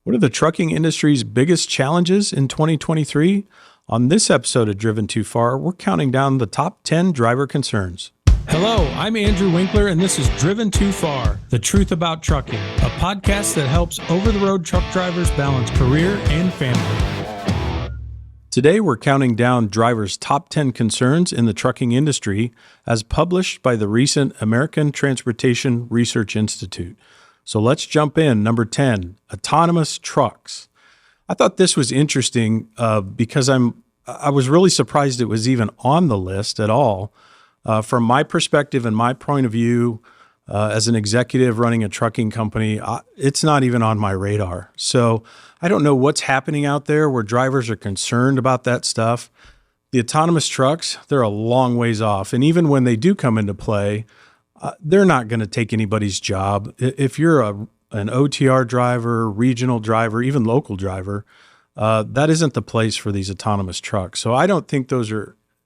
What are the trucking industry's biggest challenges in 2023? On this episode of Driven Too Far, we're counting down the top 10 driver concerns. Hello, I'm Andrew Winkler, and this is Driven Too Far, the truth about trucking, a podcast that helps over-the-road truck drivers balance career and family. Today, we're counting down drivers' top 10 concerns in the trucking industry as published by the recent American Transportation Research Institute. So let's jump in. Number 10, autonomous trucks. I thought this was interesting because I was really surprised it was even on the list at all. From my perspective and my point of view as an executive running a trucking company, it's not even on my radar. So I don't know what's happening out there where drivers are concerned about that stuff. The autonomous trucks, they're a long ways off. And even when they do come into play, they're not going to take anybody's job. If you're an OTR driver, regional driver, even local driver, that isn't the place for these autonomous trucks. So I don't think those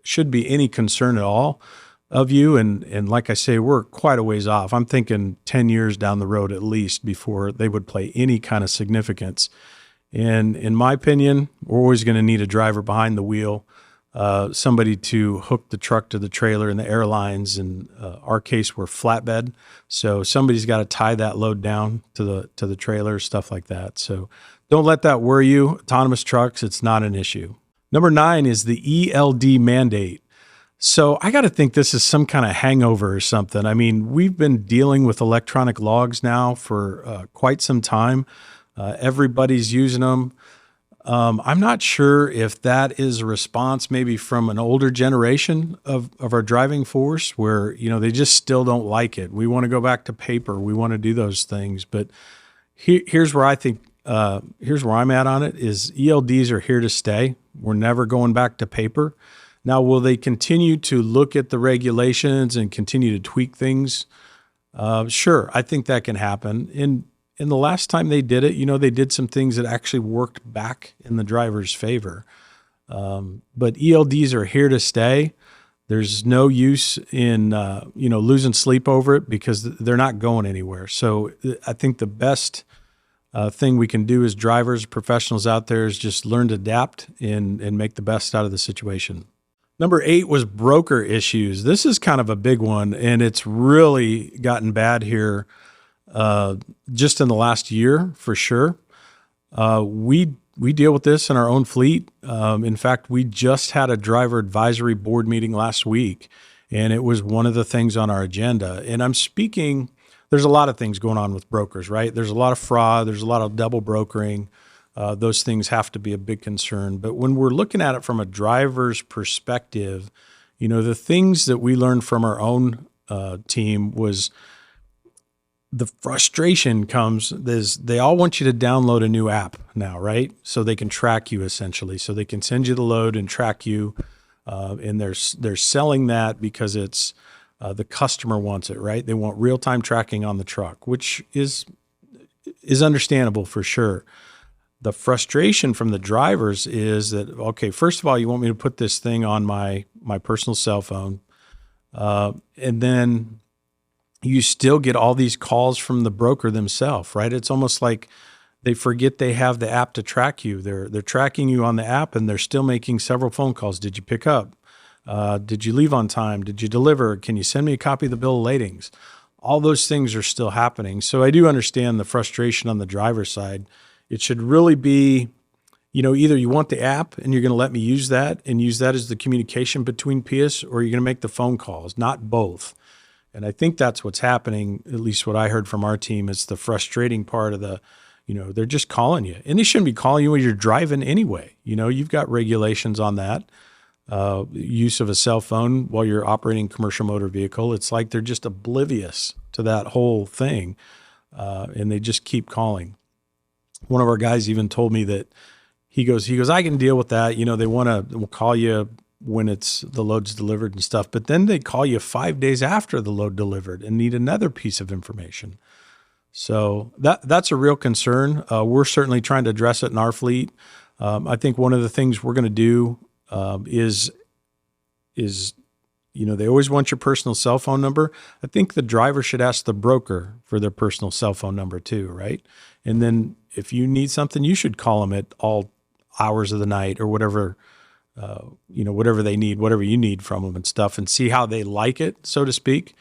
should be any concern at all of you. And like I say, we're quite a ways off. I'm thinking 10 years down the road at least before they would play any kind of significance. And in my opinion, we're always going to need a driver behind the wheel. Somebody to hook the truck to the trailer, and the airlines, in our case, we're flatbed. So somebody's got to tie that load down to the trailer, stuff like that. So don't let that worry you. Autonomous trucks, it's not an issue. Number 9 is the ELD mandate. So I got to think this is some kind of hangover or something. I mean, we've been dealing with electronic logs now for quite some time. Everybody's using them. I'm not sure if that is a response maybe from an older generation of our driving force where, they just still don't like it. We want to go back to paper. We want to do those things. But here's where I think, here's where I'm at on it is ELDs are here to stay. We're never going back to paper. Now, will they continue to look at the regulations and continue to tweak things? Sure, I think that can happen. And the last time they did it, they did some things that actually worked back in the driver's favor. But ELDs are here to stay. There's no use in, losing sleep over it because they're not going anywhere. So I think the best thing we can do as drivers, professionals out there is just learn to adapt and make the best out of the situation. Number 8 was broker issues. This is kind of a big one, and it's really gotten bad here. Just in the last year, for sure. We deal with this in our own fleet. In fact, we just had a driver advisory board meeting last week, and it was one of the things on our agenda. And I'm speaking, there's a lot of things going on with brokers, right? There's a lot of fraud. There's a lot of double brokering. Those things have to be a big concern. But when we're looking at it from a driver's perspective, the things that we learned from our own team was the frustration comes is they all want you to download a new app now, right? So they can track you essentially. So they can send you the load and track you. And they're selling that because it's the customer wants it, right? They want real-time tracking on the truck, which is understandable for sure. The frustration from the drivers is that, okay, first of all, you want me to put this thing on my personal cell phone. And then you still get all these calls from the broker themselves, right? It's almost like they forget they have the app to track you. They're tracking you on the app, and they're still making several phone calls. Did you pick up? Did you leave on time? Did you deliver? Can you send me a copy of the bill of ladings? All those things are still happening. So I do understand the frustration on the driver's side. It should really be, either you want the app and you're going to let me use that and use that as the communication between PS, or you're going to make the phone calls, not both. And I think that's what's happening, at least what I heard from our team. It's the frustrating part of they're just calling you. And they shouldn't be calling you when you're driving anyway. You've got regulations on that. Use of a cell phone while you're operating a commercial motor vehicle. It's like they're just oblivious to that whole thing. And they just keep calling. One of our guys even told me that he goes, I can deal with that. They we'll call you when the load's delivered and stuff, but then they call you 5 days after the load delivered and need another piece of information. So that's a real concern. We're certainly trying to address it in our fleet. I think one of the things we're going to do is they always want your personal cell phone number. I think the driver should ask the broker for their personal cell phone number too, right? And then if you need something, you should call them at all hours of the night or whatever, whatever they need, whatever you need from them and stuff, and see how they like it, so to speak.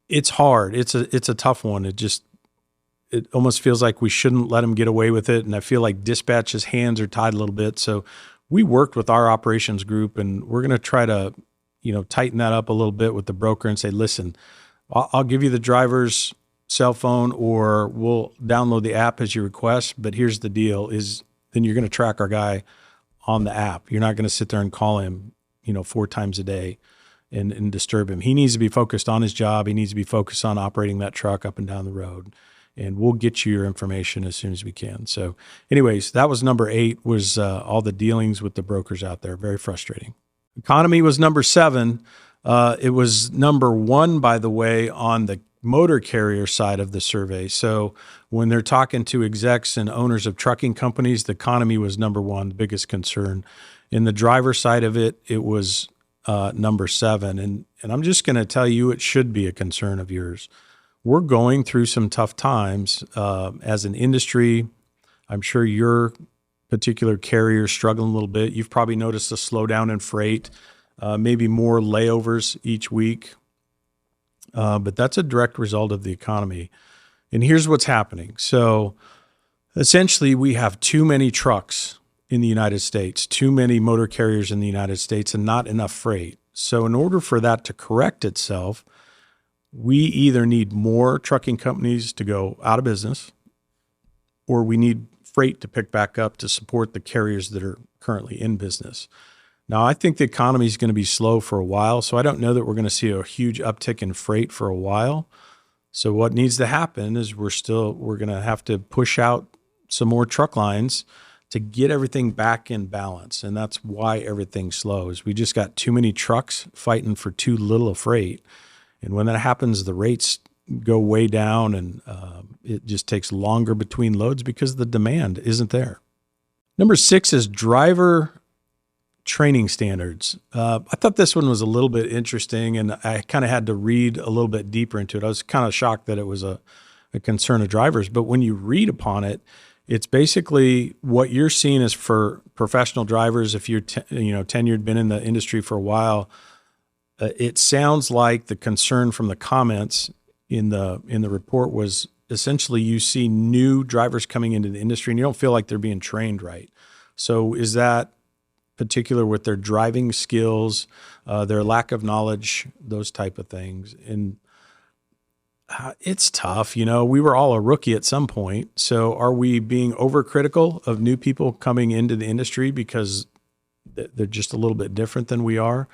It's hard. It's a tough one. It almost feels like we shouldn't let them get away with it. And I feel like dispatch's hands are tied a little bit. So we worked with our operations group, and we're going to try to, tighten that up a little bit with the broker and say, listen, I'll give you the driver's cell phone, or we'll download the app as you request. But here's the deal is then you're going to track our guy on the app. You're not going to sit there and call him, 4 times a day and disturb him. He needs to be focused on his job. He needs to be focused on operating that truck up and down the road. And we'll get you your information as soon as we can. So anyways, that was number 8, was all the dealings with the brokers out there. Very frustrating. Economy was number 7. It was number 1, by the way, on the motor carrier side of the survey. So when they're talking to execs and owners of trucking companies, the economy was number 1, the biggest concern. In the driver side of it, it was number 7. And I'm just going to tell you, it should be a concern of yours. We're going through some tough times as an industry. I'm sure your particular carrier is struggling a little bit. You've probably noticed a slowdown in freight, maybe more layovers each week. But that's a direct result of the economy. And here's what's happening. So essentially, we have too many trucks in the United States, too many motor carriers in the United States, and not enough freight. So in order for that to correct itself, we either need more trucking companies to go out of business, or we need freight to pick back up to support the carriers that are currently in business. Now, I think the economy is going to be slow for a while, so I don't know that we're going to see a huge uptick in freight for a while. So what needs to happen is we're going to have to push out some more truck lines to get everything back in balance. And that's why everything slows. We just got too many trucks fighting for too little of freight. And when that happens, the rates go way down, and it just takes longer between loads because the demand isn't there. Number 6 is driver training standards. I thought this one was a little bit interesting, and I kind of had to read a little bit deeper into it. I was kind of shocked that it was a concern of drivers, but when you read upon it, it's basically what you're seeing as for professional drivers. If you're tenured, been in the industry for a while, it sounds like the concern from the comments in the report was essentially you see new drivers coming into the industry and you don't feel like they're being trained right. So is that particular with their driving skills, their lack of knowledge, those type of things? And it's tough. We were all a rookie at some point. So are we being overcritical of new people coming into the industry because they're just a little bit different than we are?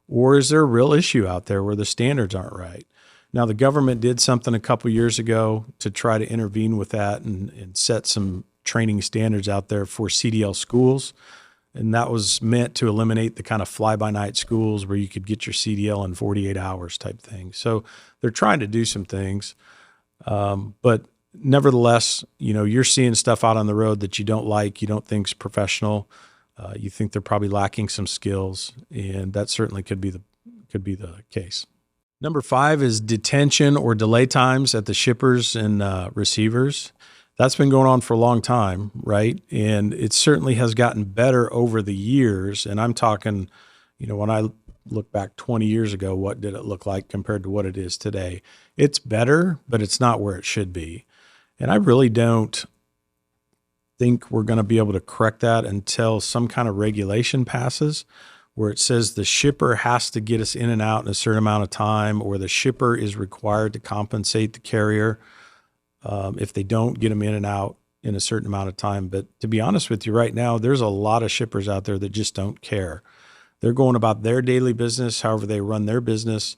Or is there a real issue out there where the standards aren't right? Now, the government did something a couple years ago to try to intervene with that and set some training standards out there for CDL schools. And that was meant to eliminate the kind of fly-by-night schools where you could get your CDL in 48 hours type thing. So they're trying to do some things. But nevertheless, you're seeing stuff out on the road that you don't like, you don't think's professional. You think they're probably lacking some skills, and that certainly could be the case. Number 5 is detention or delay times at the shippers and receivers. That's been going on for a long time, right? And it certainly has gotten better over the years. And I'm talking, when I look back 20 years ago, what did it look like compared to what it is today? It's better, but it's not where it should be. And I really don't think we're going to be able to correct that until some kind of regulation passes where it says the shipper has to get us in and out in a certain amount of time, or the shipper is required to compensate the carrier if they don't get them in and out in a certain amount of time. But to be honest with you right now, there's a lot of shippers out there that just don't care. They're going about their daily business, however they run their business,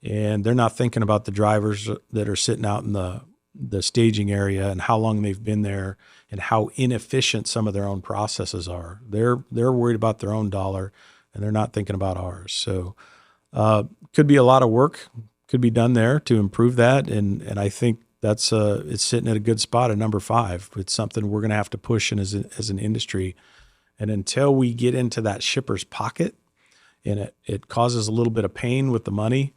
and they're not thinking about the drivers that are sitting out in the staging area and how long they've been there and how inefficient some of their own processes are. They're worried about their own dollar, and they're not thinking about ours. So could be a lot of work could be done there to improve that. And I think that's it's sitting at a good spot at number 5. It's something we're going to have to push in as an industry. And until we get into that shipper's pocket and it causes a little bit of pain with the money,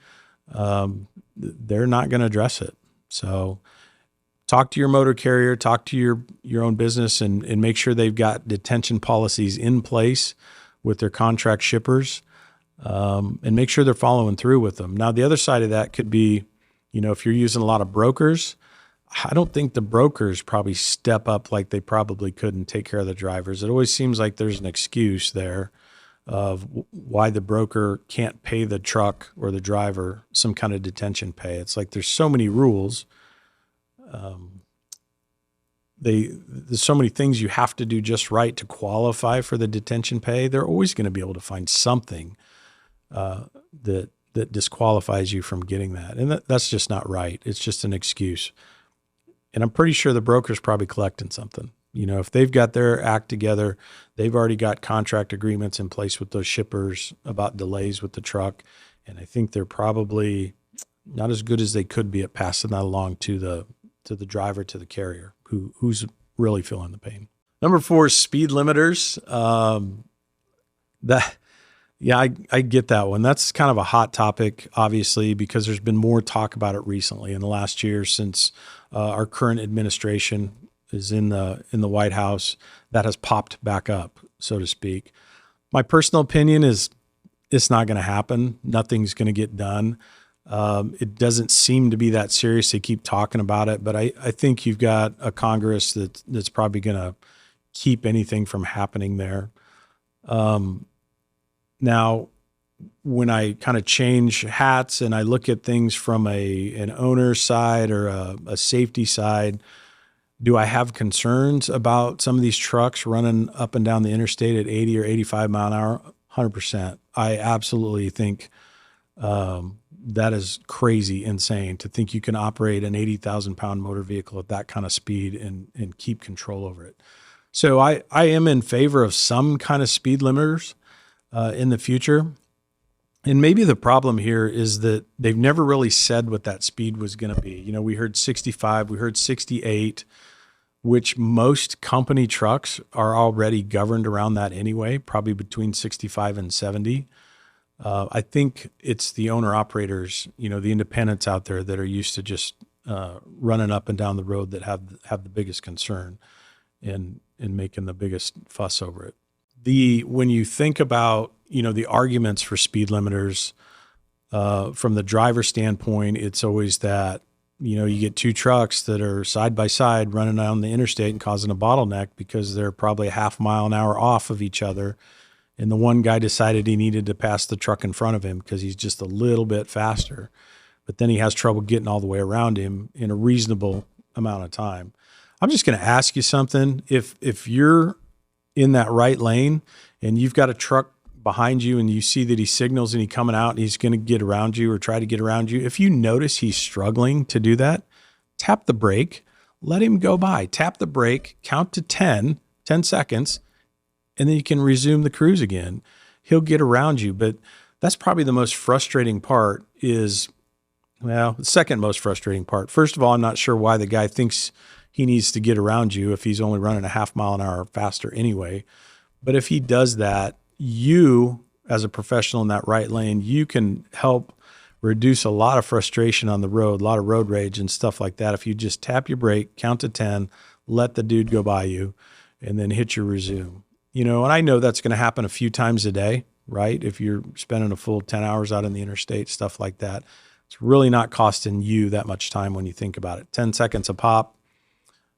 they're not going to address it. So talk to your motor carrier, talk to your own business, and make sure they've got detention policies in place with their contract shippers, and make sure they're following through with them. Now, the other side of that could be, if you're using a lot of brokers, I don't think the brokers probably step up like they probably could and take care of the drivers. It always seems like there's an excuse there of why the broker can't pay the truck or the driver some kind of detention pay. It's like there's so many rules. There's so many things you have to do just right to qualify for the detention pay. They're always going to be able to find something that disqualifies you from getting that. And that's just not right. It's just an excuse. And I'm pretty sure the broker's probably collecting something. If they've got their act together, they've already got contract agreements in place with those shippers about delays with the truck. And I think they're probably not as good as they could be at passing that along to the driver, to the carrier, who's really feeling the pain. Number 4 is speed limiters. I get that one. That's kind of a hot topic, obviously, because there's been more talk about it recently in the last year since our current administration is in the White House. That has popped back up, so to speak. My personal opinion is it's not going to happen. Nothing's going to get done. It doesn't seem to be that serious. They keep talking about it, but I think you've got a Congress that's probably going to keep anything from happening there. Now, when I kind of change hats and I look at things from an owner's side or a safety side, do I have concerns about some of these trucks running up and down the interstate at 80 or 85 mile an hour? 100%. I absolutely think that is crazy insane to think you can operate an 80,000 pound motor vehicle at that kind of speed and keep control over it. So I am in favor of some kind of speed limiters in the future. And maybe the problem here is that they've never really said what that speed was going to be. We heard 65, we heard 68, which most company trucks are already governed around that anyway, probably between 65 and 70. I think it's the owner-operators, the independents out there that are used to just running up and down the road that have the biggest concern and making the biggest fuss over it. When you think about, the arguments for speed limiters, from the driver standpoint, it's always that, you get two trucks that are side by side running down the interstate and causing a bottleneck because they're probably a half mile an hour off of each other. And the one guy decided he needed to pass the truck in front of him because he's just a little bit faster, but then he has trouble getting all the way around him in a reasonable amount of time. I'm just going to ask you something. If you're in that right lane and you've got a truck behind you and you see that he signals and he's coming out and he's going to get around you or try to get around you, if you notice he's struggling to do that, tap the brake, let him go by. Tap the brake, count to 10 seconds, and then you can resume the cruise again. He'll get around you. But that's probably the most frustrating part the second most frustrating part. First of all, I'm not sure why the guy thinks he needs to get around you if he's only running a half mile an hour faster anyway. But if he does that, you, as a professional in that right lane, you can help reduce a lot of frustration on the road, a lot of road rage and stuff like that. If you just tap your brake, count to 10, let the dude go by you, and then hit your resume. And I know that's going to happen a few times a day, right? If you're spending a full 10 hours out in the interstate, stuff like that. It's really not costing you that much time when you think about it. 10 seconds a pop,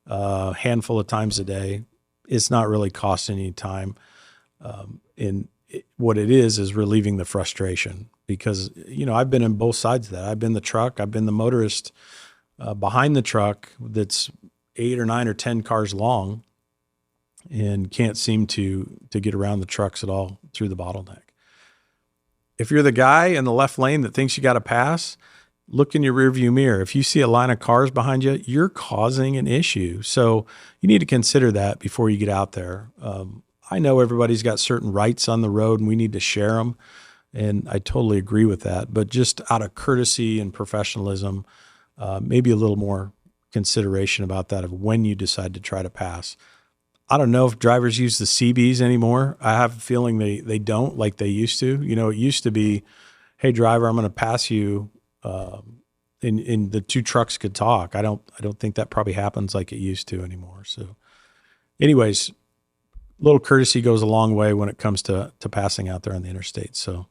a handful of times a day. It's not really costing any time. What it is relieving the frustration because, I've been in both sides of that. I've been the truck. I've been the motorist behind the truck that's 8 or 9 or 10 cars long and can't seem to get around the trucks at all through the bottleneck. If you're the guy in the left lane that thinks you got to pass, look in your rearview mirror. If you see a line of cars behind you, you're causing an issue. So you need to consider that before you get out there. I know everybody's got certain rights on the road and we need to share them. And I totally agree with that. But just out of courtesy and professionalism, maybe a little more consideration about that of when you decide to try to pass. I don't know if drivers use the CBs anymore. I have a feeling they don't like they used to. It used to be, hey, driver, I'm going to pass you and the two trucks could talk. I don't think that probably happens like it used to anymore. So anyways, little courtesy goes a long way when it comes to passing out there on the interstate. So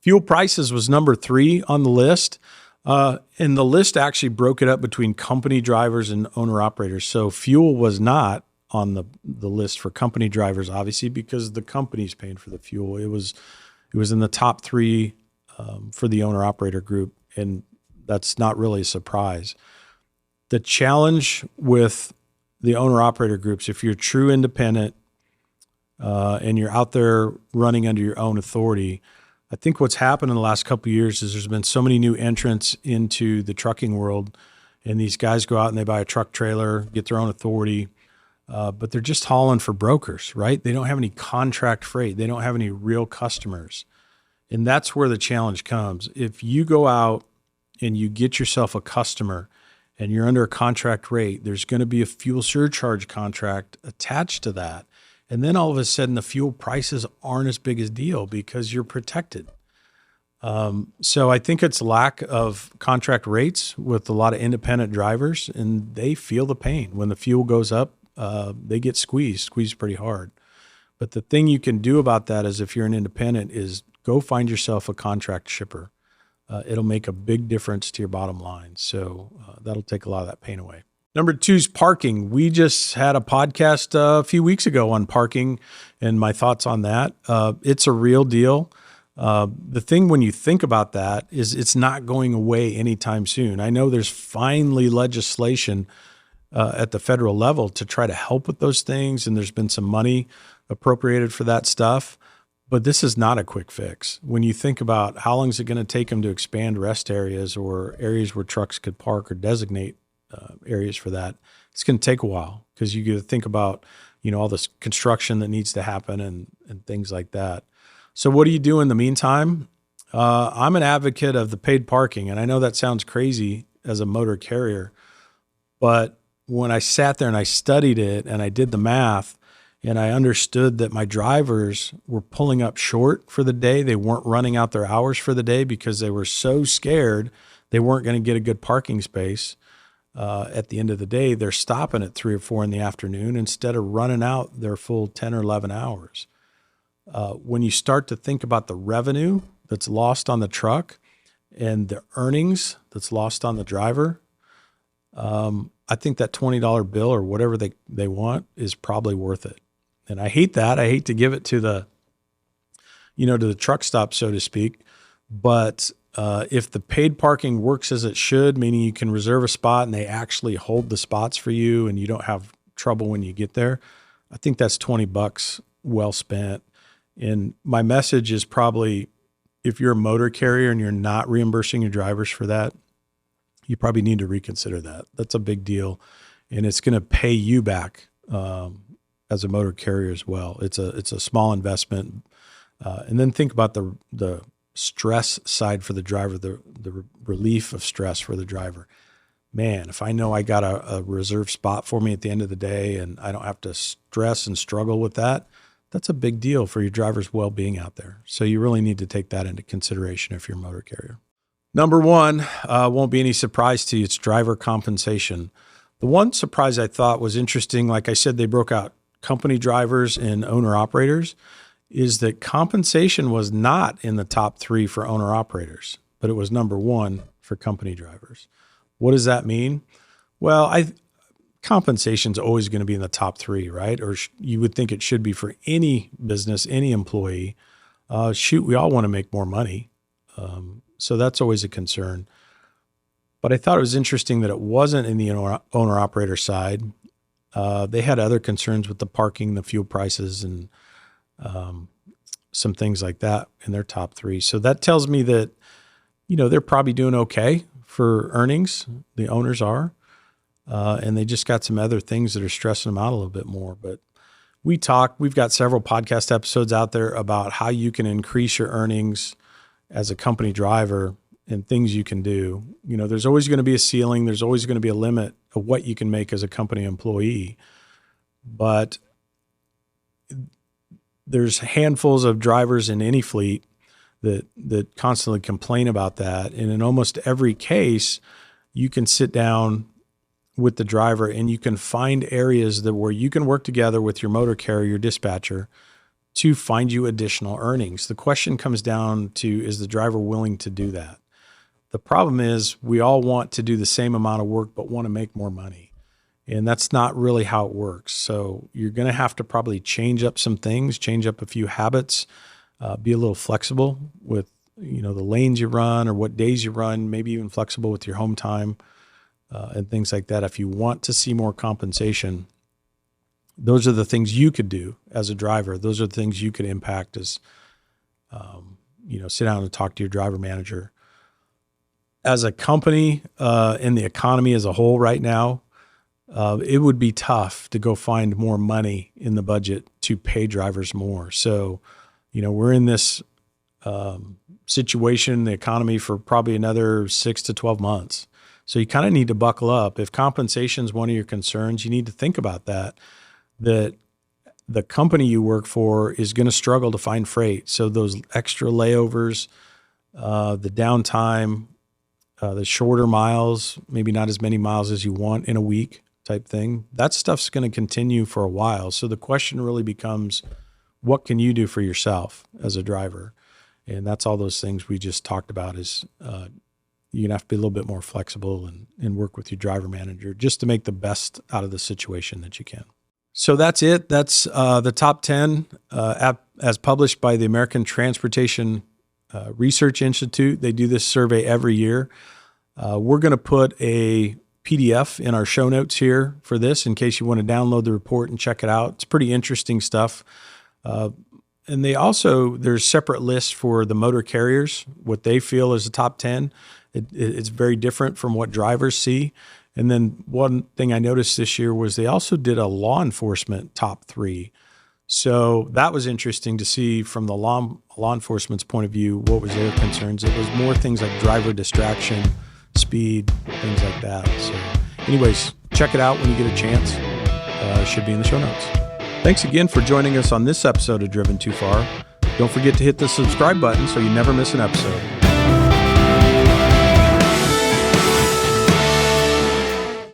fuel prices was number 3 on the list. And the list actually broke it up between company drivers and owner operators. So fuel was not on the list for company drivers, obviously, because the company's paying for the fuel. It was in the top 3 for the owner operator group. And that's not really a surprise. The challenge with the owner operator groups, if you're true independent, and you're out there running under your own authority, I think what's happened in the last couple of years is there's been so many new entrants into the trucking world, and these guys go out and they buy a truck trailer, get their own authority, but they're just hauling for brokers, right? They don't have any contract freight. They don't have any real customers. And that's where the challenge comes. If you go out and you get yourself a customer and you're under a contract rate, there's going to be a fuel surcharge contract attached to that. And then all of a sudden, the fuel prices aren't as big a deal because you're protected. So I think it's lack of contract rates with a lot of independent drivers, and they feel the pain. When the fuel goes up, they get squeezed pretty hard. But the thing you can do about that is if you're an independent is go find yourself a contract shipper. It'll make a big difference to your bottom line. So that'll take a lot of that pain away. Number 2 is parking. We just had a podcast a few weeks ago on parking and my thoughts on that. It's a real deal. The thing when you think about that is it's not going away anytime soon. I know there's finally legislation at the federal level to try to help with those things, and there's been some money appropriated for that stuff. But this is not a quick fix. When you think about how long is it going to take them to expand rest areas or areas where trucks could park or designate areas for that, it's going to take a while because you got to think about, all this construction that needs to happen and things like that. So what do you do in the meantime? I'm an advocate of the paid parking, and I know that sounds crazy as a motor carrier, but when I sat there and I studied it and I did the math and I understood that my drivers were pulling up short for the day, they weren't running out their hours for the day because they were so scared they weren't going to get a good parking space. At the end of the day, they're stopping at 3 or 4 in the afternoon instead of running out their full 10 or 11 hours. When you start to think about the revenue that's lost on the truck and the earnings that's lost on the driver, I think that $20 bill or whatever they want is probably worth it. And I hate that. I hate to give it to the truck stop, so to speak. But if the paid parking works as it should, meaning you can reserve a spot and they actually hold the spots for you and you don't have trouble when you get there, I think that's $20 well spent. And my message is probably if you're a motor carrier and you're not reimbursing your drivers for that, you probably need to reconsider that. That's a big deal. And it's going to pay you back as a motor carrier as well. It's a small investment. And then think about the stress side for the driver, the relief of stress for the driver. Man, if I know I got a reserved spot for me at the end of the day and I don't have to stress and struggle with that, that's a big deal for your driver's well-being out there. So you really need to take that into consideration if you're a motor carrier. Number 1, won't be any surprise to you. It's driver compensation. The one surprise I thought was interesting, like I said, they broke out company drivers and owner operators, is that compensation was not in the top 3 for owner operators, but it was number 1 for company drivers. What does that mean? Well, compensation's always going to be in the top 3, right? Or you would think it should be for any business, any employee. We all want to make more money. So that's always a concern. But I thought it was interesting that it wasn't in the owner-operator side. They had other concerns with the parking, the fuel prices, and some things like that in their top 3. So that tells me that, they're probably doing okay for earnings. The owners are. And they just got some other things that are stressing them out a little bit more. But we've got several podcast episodes out there about how you can increase your earnings as a company driver and things you can do. There's always going to be a ceiling. There's always going to be a limit of what you can make as a company employee. But there's handfuls of drivers in any fleet that constantly complain about that. And in almost every case, you can sit down with the driver and you can find areas where you can work together with your motor carrier, your dispatcher, to find you additional earnings. The question comes down to, is the driver willing to do that? The problem is we all want to do the same amount of work but want to make more money. And that's not really how it works. So you're going to have to probably change up some things, change up a few habits, be a little flexible with the lanes you run or what days you run, maybe even flexible with your home time and things like that. If you want to see more compensation, those are the things you could do as a driver. Those are the things you could impact as, sit down and talk to your driver manager. As a company in the economy as a whole right now, it would be tough to go find more money in the budget to pay drivers more. So, we're in this situation in the economy for probably another 6 to 12 months. So you kind of need to buckle up. If compensation is one of your concerns, you need to think about that the company you work for is going to struggle to find freight. So those extra layovers, the downtime, the shorter miles, maybe not as many miles as you want in a week type thing, that stuff's going to continue for a while. So the question really becomes, what can you do for yourself as a driver? And that's all those things we just talked about is you're going to have to be a little bit more flexible and work with your driver manager just to make the best out of the situation that you can. So that's it. That's the top 10 as published by the American Transportation Research Institute. They do this survey every year. We're going to put a PDF in our show notes here for this in case you want to download the report and check it out. It's pretty interesting stuff. And there's separate lists for the motor carriers, what they feel is the top 10. It's very different from what drivers see. And then one thing I noticed this year was they also did a law enforcement top 3. So that was interesting to see from the law enforcement's point of view, what was their concerns. It was more things like driver distraction, speed, things like that. So anyways, check it out when you get a chance. It should be in the show notes. Thanks again for joining us on this episode of Driven Too Far. Don't forget to hit the subscribe button so you never miss an episode.